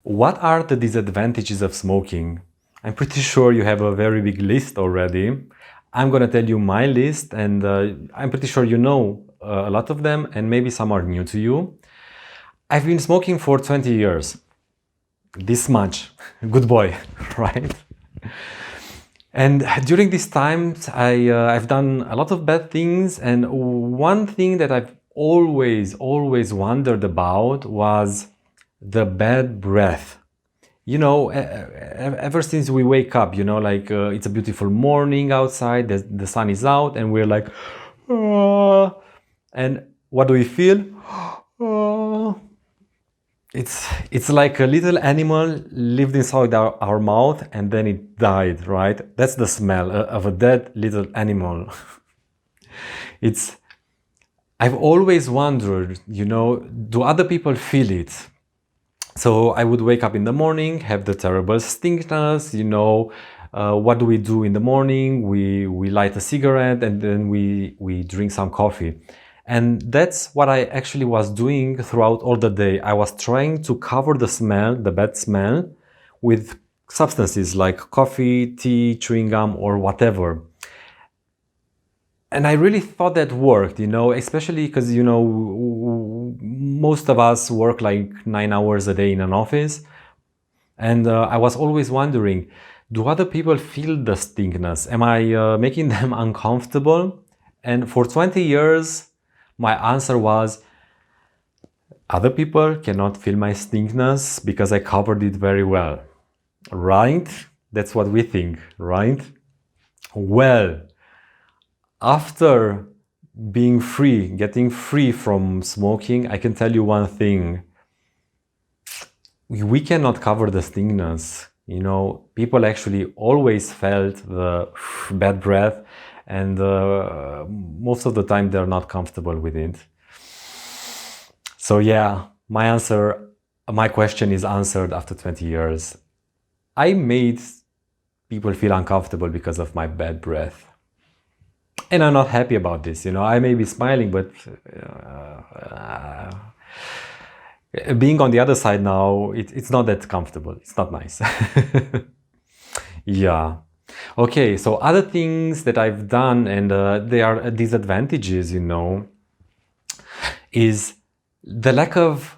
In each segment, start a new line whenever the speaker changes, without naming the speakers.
What are the disadvantages of smoking? I'm pretty sure you have a very big list already. I'm gonna tell you my list, and I'm pretty sure you know a lot of them, and maybe some are new to you. I've been smoking for 20 years. This much. Good boy, right? And during these times, I've done a lot of bad things, and one thing that I've always wondered about was the bad breath. Ever since we wake up, it's a beautiful morning outside, the sun is out, and we're like, "Ah." And what do we feel? "Ah." It's like a little animal lived inside our mouth and then it died, right? That's the smell of a dead little animal. It's I've always wondered, do other people feel it? So I would wake up in the morning, have the terrible stinkiness, what do we do in the morning? We light a cigarette and then we drink some coffee. And that's what I actually was doing throughout all the day. I was trying to cover the smell, the bad smell, with substances like coffee, tea, chewing gum, or whatever. And I really thought that worked, especially because, most of us work like 9 hours a day in an office. And I was always wondering, do other people feel the stinkiness? Am I making them uncomfortable? And for 20 years, my answer was, other people cannot feel my stinkiness because I covered it very well. Right? That's what we think, right? Well, after being free, getting free from smoking, I can tell you one thing. We cannot cover the stinginess. People actually always felt the bad breath, and most of the time they're not comfortable with it. So yeah, my question is answered after 20 years. I made people feel uncomfortable because of my bad breath. And I'm not happy about this. I may be smiling, but being on the other side now, it's not that comfortable. It's not nice. Yeah. Okay, so other things that I've done, and they are disadvantages, is the lack of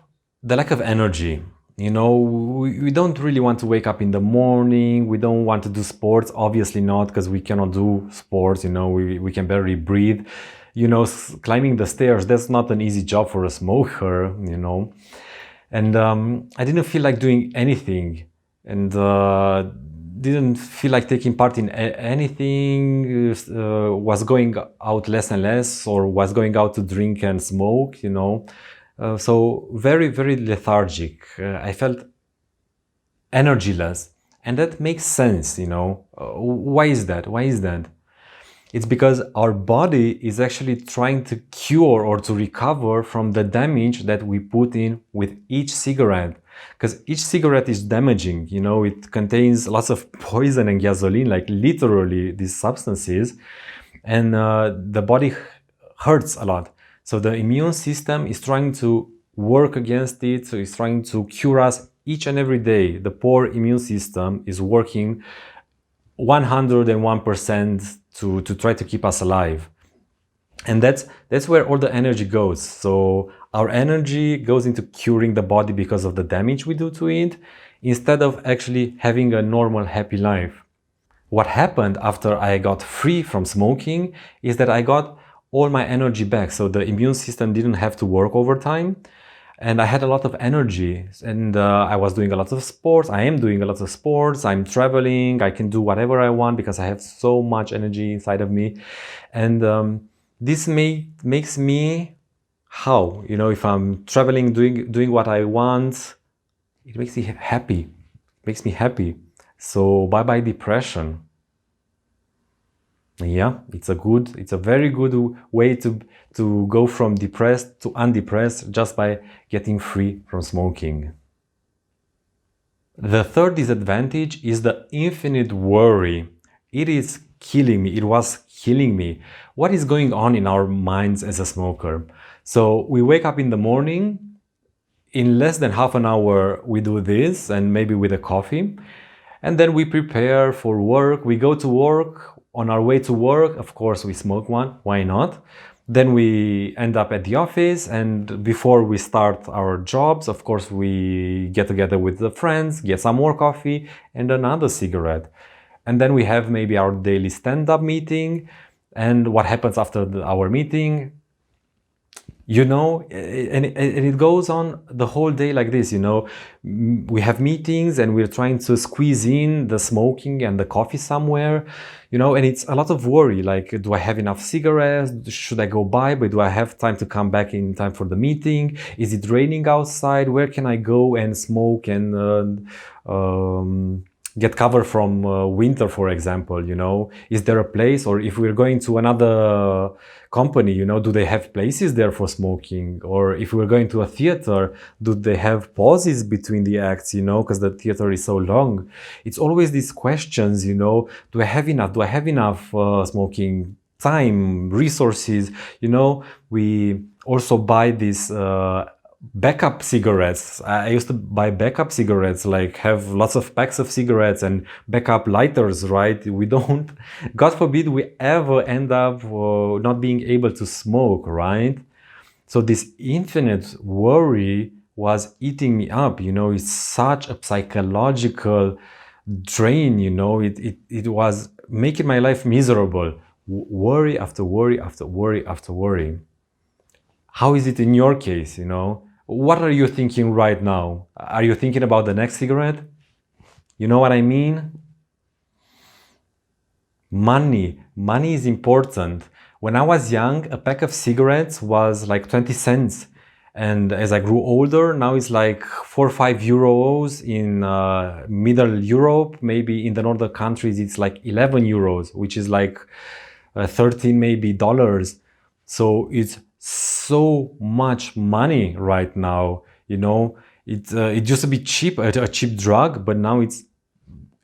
energy. We don't really want to wake up in the morning. We don't want to do sports, obviously not, because we cannot do sports. We can barely breathe. Climbing the stairs, that's not an easy job for a smoker. And I didn't feel like doing anything, and didn't feel like taking part in anything. Was going out less and less, or was going out to drink and smoke. So very, very lethargic. I felt energyless, and that makes sense. Why is that? It's because our body is actually trying to cure or to recover from the damage that we put in with each cigarette. Because each cigarette is damaging, it contains lots of poison and gasoline, like literally these substances, and the body hurts a lot. So the immune system is trying to work against it, so it's trying to cure us each and every day. The poor immune system is working 101% to try to keep us alive. And that's where all the energy goes. So our energy goes into curing the body because of the damage we do to it, instead of actually having a normal, happy life. What happened after I got free from smoking is that I got all my energy back. So the immune system didn't have to work overtime. And I had a lot of energy, and I was doing a lot of sports. I am doing a lot of sports. I'm traveling. I can do whatever I want because I have so much energy inside of me. And this makes me how? If I'm traveling, doing what I want, it makes me happy. Makes me happy. So bye-bye depression. Yeah, it's a very good way to go from depressed to undepressed just by getting free from smoking. The third disadvantage is the infinite worry. It is killing me. It was killing me. What is going on in our minds as a smoker? So we wake up in the morning, in less than half an hour, we do this, and maybe with a coffee. And then we prepare for work. We go to work. On our way to work, of course, we smoke one. Why not? Then we end up at the office, and before we start our jobs, of course, we get together with the friends, get some more coffee and another cigarette. And then we have maybe our daily stand-up meeting. And what happens after our meeting? And it goes on the whole day like this. We have meetings and we're trying to squeeze in the smoking and the coffee somewhere, and it's a lot of worry, like, do I have enough cigarettes? Should I go buy, but do I have time to come back in time for the meeting? Is it raining outside? Where can I go and smoke and get cover from winter, for example? Is there a place? Or if we're going to another company, do they have places there for smoking? Or if we're going to a theater, do they have pauses between the acts, because the theater is so long? It's always these questions, do I have enough? Do I have enough smoking time, resources? We also buy these backup cigarettes. I used to buy backup cigarettes, like have lots of packs of cigarettes and backup lighters, right? We don't, God forbid, we ever end up not being able to smoke, right? So this infinite worry was eating me up. It's such a psychological drain. It was making my life miserable. Worry after worry after worry after worry. How is it in your case? What are you thinking right now? Are you thinking about the next cigarette? You know what I mean? Money is important. When I was young, a pack of cigarettes was like 20 cents. And as I grew older, now it's like 4 or 5 euros in Middle Europe. Maybe in the northern countries, it's like 11 euros, which is like 13 maybe dollars. So it's so much money right now. It used to be cheap, a cheap drug, but now it's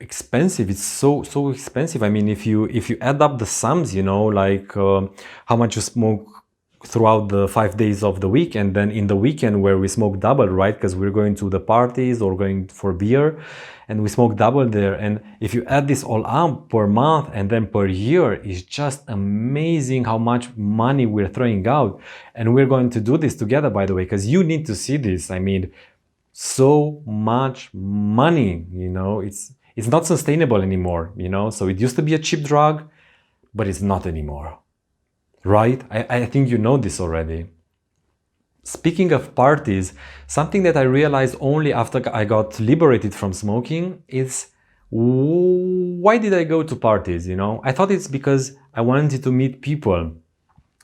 expensive. It's so expensive. I mean, if you add up the sums, like how much you smoke throughout the 5 days of the week, and then in the weekend where we smoke double, right? Because we're going to the parties or going for beer, and we smoke double there. And if you add this all up per month and then per year, it's just amazing how much money we're throwing out. And we're going to do this together, by the way, because you need to see this. I mean, so much money, it's not sustainable anymore, So it used to be a cheap drug, but it's not anymore, right? I think you know this already. Speaking of parties, something that I realized only after I got liberated from smoking is, why did I go to parties? I thought it's because I wanted to meet people.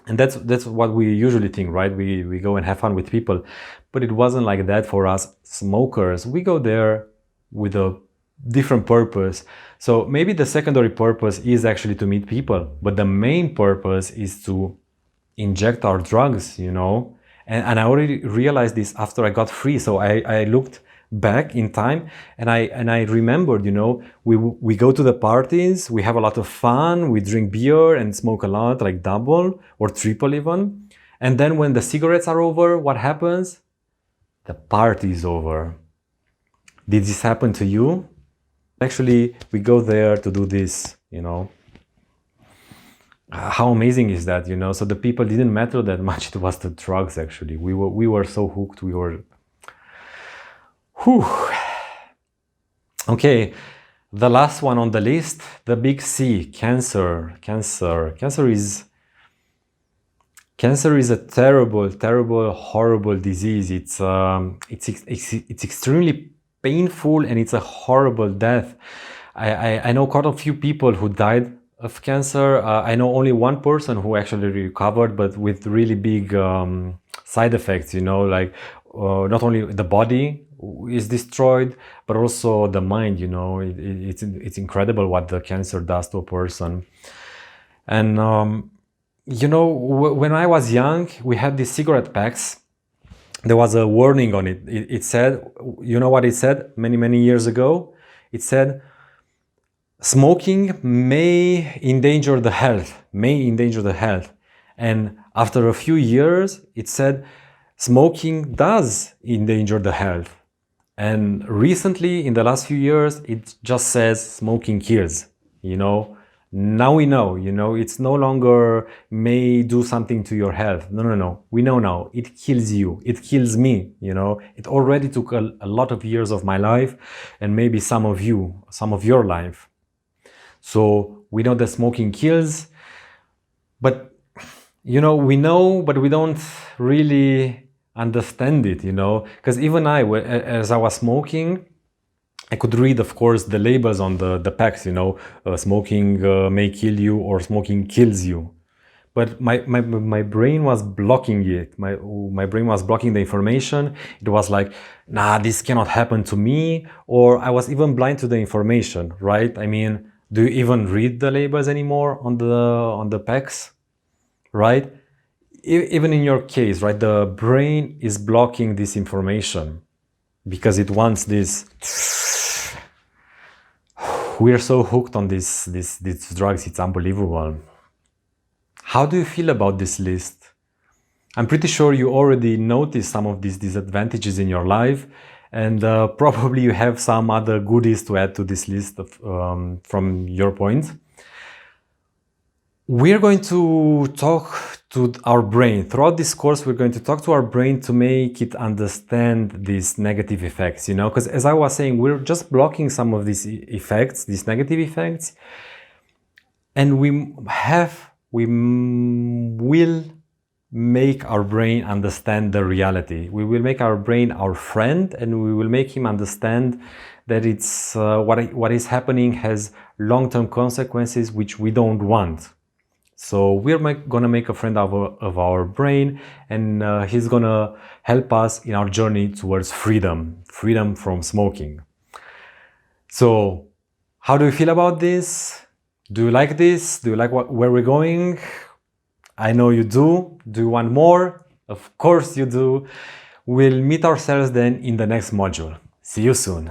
And that's what we usually think, right? We go and have fun with people. But it wasn't like that for us smokers. We go there with a different purpose. So maybe the secondary purpose is actually to meet people, but the main purpose is to inject our drugs, And I already realized this after I got free. So I looked back in time and I remembered, we go to the parties, we have a lot of fun, we drink beer and smoke a lot, like double or triple even. And then when the cigarettes are over, what happens? The party is over. Did this happen to you? Actually, we go there to do this, How amazing is that, So the people didn't matter that much. It was the drugs, actually. We were so hooked. We were... Whew. Okay, the last one on the list, the big C, cancer. Cancer is a terrible, horrible disease. It's extremely painful and it's a horrible death. I know quite a few people who died of cancer. I know only one person who actually recovered, but with really big side effects, like not only the body is destroyed, but also the mind, it's incredible what the cancer does to a person. And, when I was young, we had these cigarette packs. There was a warning on it. It said, you know what it said many years ago? It said, smoking may endanger the health. And after a few years, it said, smoking does endanger the health. And recently, in the last few years, it just says smoking kills, you know. Now we know, you know, it's no longer may do something to your health. No, no, no. We know now. It kills you. It kills me, you know. It already took a lot of years of my life and maybe some of your life. So we know that smoking kills, but, you know, we know, but we don't really understand it, you know, because even as I was smoking, I could read, of course, the labels on the packs, you know, smoking may kill you or smoking kills you. But my brain was blocking it. My brain was blocking the information. It was like, nah, this cannot happen to me. Or I was even blind to the information, right? I mean, do you even read the labels anymore on the packs, right? Even in your case, right, the brain is blocking this information because it wants this. We are so hooked on these drugs, it's unbelievable. How do you feel about this list? I'm pretty sure you already noticed some of these disadvantages in your life, and probably you have some other goodies to add to this list from your point. We're going to talk to our brain. Throughout this course, we're going to talk to our brain to make it understand these negative effects, you know, because as I was saying, we're just blocking some of these effects, these negative effects, and we will make our brain understand the reality. We will make our brain our friend, and we will make him understand that it's what is happening has long-term consequences which we don't want. So we're gonna make a friend of our brain, and he's gonna help us in our journey towards freedom from smoking. So how do you feel about this? Do you like this? Do you like where we're going? I know you do. Do you want more? Of course you do. We'll meet ourselves then in the next module. See you soon.